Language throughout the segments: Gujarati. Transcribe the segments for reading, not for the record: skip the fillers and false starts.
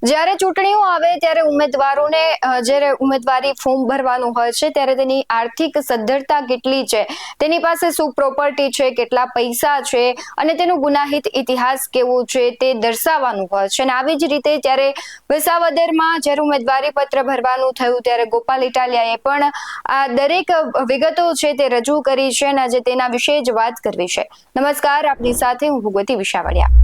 જ્યારે ચૂંટણીઓ આવે ત્યારે ઉમેદવારોને જ્યારે ઉમેદવારી ફોર્મ ભરવાનું હોય છે ત્યારે તેની આર્થિક સદ્ધરતા કેટલી છે, તેની પાસે શું પ્રોપર્ટી છે, કેટલા પૈસા છે અને તેનો ગુનાહિત ઇતિહાસ કેવો છે તે દર્શાવવાનું હોય છે. અને આવી જ રીતે ત્યારે વિસાવદરમાં જ્યારે ઉમેદવારી પત્ર ભરવાનું થયું ત્યારે ગોપાલ ઇટાલિયાએ પણ આ દરેક વિગતો છે તે રજૂ કરી છે અને આજે તેના વિશે જ વાત કરવી છે. નમસ્કાર, આપની સાથે હું ભગવતી વિસાવડિયા.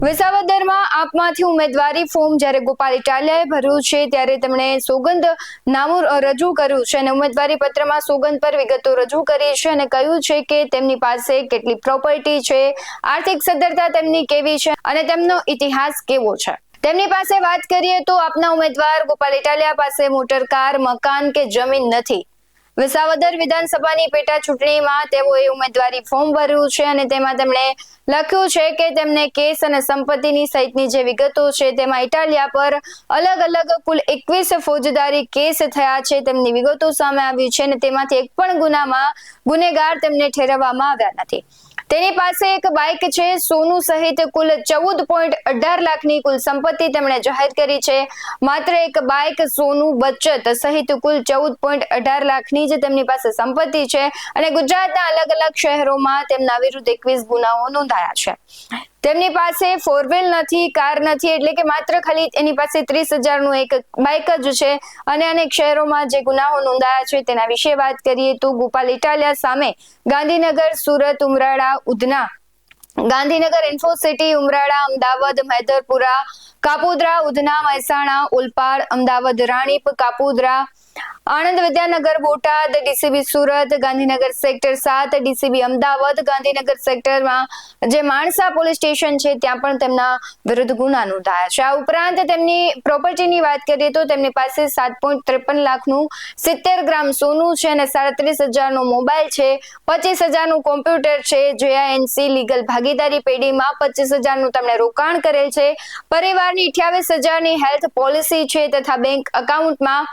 વિસાવદરમાં આપમાંથી ઉમેદવારી ફોર્મ જ્યારે ગોપાલ ઇટાલિયાએ ભર્યું છે ત્યારે તેમણે સોગંદનામું રજૂ કર્યું છે અને ઉમેદવારી પત્રમાં સોગંદ પર વિગતો રજૂ કરી છે અને કહ્યું છે કે તેમની પાસે કેટલી પ્રોપર્ટી છે, આર્થિક સદ્ધરતા તેમની કેવી છે અને તેમનો ઇતિહાસ કેવો છે. તેમની પાસે વાત કરીએ તો આપના ઉમેદવાર ગોપાલ ઇટાલિયા પાસે મોટર કાર, મકાન કે જમીન નથી. વિસાવદર વિધાનસભાની પેટા ચૂંટણીમાં તેઓએ ઉમેદવારી ફોર્મ ભર્યું છે અને તેમાં તેમણે લખ્યું છે કે તેમને કેસ અને સંપત્તિની સહિતની જે વિગતો છે તેમાં ઇટાલિયા પર અલગ અલગ કુલ 21 ફોજદારી કેસ થયા છે તેમની વિગતો સામે આવી છે અને તેમાંથી એક પણ ગુનામાં ગુનેગાર તેમને ઠેરવવામાં આવ્યા નથી. તેની પાસે એક બાઇક છે, સોનું સહિત કુલ 14.18 લાખની કુલ સંપત્તિ તેમણે જાહેર કરી છે. માત્ર એક બાઇક, સોનું, બચત સહિત કુલ 14.18 લાખની જ તેમની પાસે સંપત્તિ છે અને ગુજરાતના અલગ અલગ શહેરોમાં તેમના વિરુદ્ધ 21 ગુનાઓ નોંધાયા છે. તેમની પાસે ફોર વ્હીલ નથી, કાર નથી, એટલે કે માત્ર ખાલી એની પાસે 30,000નું એક બાઇક જ છે અને અનેક શહેરોમાં જે ગુનાઓ નોંધાયા છે તેના વિશે વાત કરીએ તો ગોપાલ ઇટાલિયા સામે Gandhinagar, Surat, Umrala, Udhna, Gandhinagar, Infocity, Umrala, Ahmedabad, Maidarpura, Kapodra, Udhna, Mehsana, Olpad, Ahmedabad, Ranip, Kapodra, Anand, Vidyanagar, Botad, DCB Surat, Gandhinagar sector 7, DCB Ahmedabad, Gandhinagar સેક્ટરમાં જે માણસા પોલીસ સ્ટેશન છે ત્યાં પણ તેમના વિરુદ્ધ ગુના નોંધાયા છે. આ ઉપરાંત તેમની પ્રોપર્ટીની વાત કરીએ તો તેમની પાસે 7.53 લાખનું 70 ગ્રામ સોનું છે અને 37,000નો મોબાઈલ છે, 25,000નું કોમ્પ્યુટર છે, JINC લીગલ ભાગીદારી પેઢીમાં 25,000નું તેમણે રોકાણ કરેલ છે, પરિવારની 28,000ની હેલ્થ પોલિસી છે તથા બેંક એકાઉન્ટમાં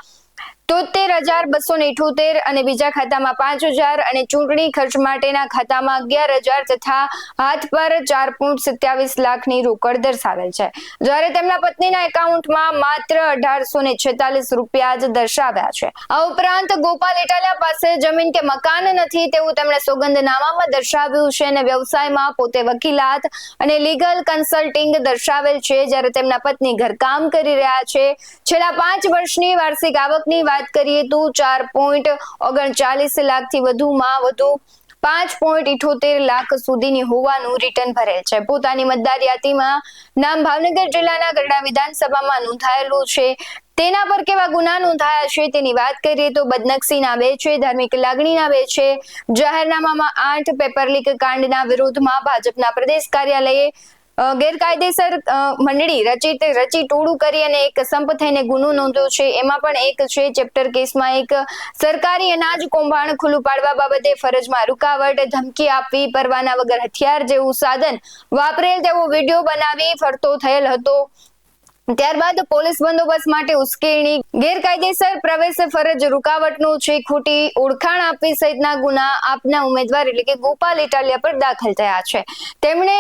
73,278 અને બીજા ખાતામાં 5,000 અને ચૂંટણી ખર્ચ માટેના ખાતામાં 11,000 તથા હાથ પર 4.27 લાખની રોકડ દર્શાવેલ છે. જ્યારે તેમના પત્નીના એકાઉન્ટમાં માત્ર 1,846 રૂપિયા જ દર્શાવ્યા છે. આ ઉપરાંત ગોપાલ ઇટાલિયા પાસે જમીન કે મકાન નથી તેવું તેમણે સોગંદનામામાં દર્શાવ્યું છે અને વ્યવસાયમાં પોતે વકીલાત અને લીગલ કન્સલ્ટિંગ દર્શાવેલ છે. જ્યારે તેમના પત્ની ઘરકામ કરી રહ્યા છે. છેલ્લા 5 વર્ષની વાર્ષિક આવકની વાત કરીએ તો 4.39 લાખથી વધુમાં વધુ 5.78 લાખ સુધીની હોવાનું રિટર્ન ભરેલ છે. પોતાની મતદાર યાદીમાં નામ ભાવનગર જિલ્લાના ગરડા વિધાનસભામાં નોંધાયેલું છે. તેના પર કેવા ગુના નોંધાયા છે તેની વાત કરીએ તો બદનક્ષીના 2 છે, ધાર્મિક લાગણીના 2 છે, જાહેરનામામાં 8, પેપર લીક કાંડના વિરોધમાં ભાજપના પ્રદેશ કાર્યાલયે ગેરકાયદેસર મંડળી રચી ટોળું કરી અને એક સંપ થઈને ગુનો નોંધ્યો છે. એમાં પણ એક છે ચેપ્ટર કેસમાં એક સરકારી અનાજ કૌભાંડ ખુલ્લું પાડવા બાબતે ફરજમાં રૂકાવટ, ધમકી આપવી, પરવાના વગર હથિયાર જેવું સાધન વાપરેલ તેવો વિડીયો બનાવી ફરતો થયેલ હતો. ત્યારબાદ પોલીસ બંદોબસ્ત માટે ઉશ્કેરણી, ગેરકાયદેસર પ્રવેશ, ફરજ રૂકાવટનો છે, ખોટી ઓળખાણ આપવી સહિતના ગુના આપના ઉમેદવાર એટલે કે ગોપાલ ઇટાલિયા પર દાખલ થયા છે. તેમણે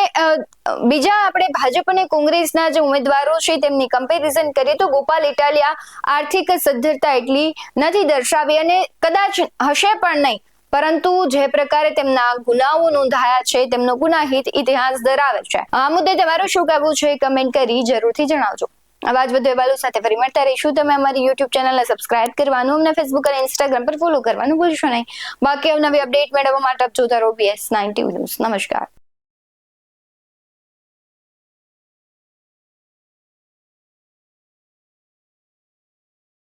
બીજા આપણે ભાજપ અને કોંગ્રેસના જે ઉમેદવારો છે તેમની કમ્પેરિઝન કરીએ તો ગોપાલ ઇટાલિયા આર્થિક સદ્ધરતા એટલી નથી દર્શાવી અને કદાચ હશે પણ નહીં, પરંતુ જે પ્રકારે તેમના ગુનાઓ નોંધાયા છે તેમનો ગુનાહિત ઇતિહાસ ધરાવે છે. આ મુદ્દે તમારું શું કહેવું છે કમેન્ટ કરી જરૂરથી જણાવજો. આવા જ વધુ અહેવાલો સાથે ફરી મળતા રહીશું. તમે અમારી YouTube ચેનલને સબસ્ક્રાઇબ કરવાનું, અમને Facebook અને Instagram પર ફોલો કરવાનું ભૂલશો નહીં. બાકી અવનવી અપડેટ મેળવવા માટે આપ જોતા રહો BS9 TV ન્યૂઝ. નમસ્કાર.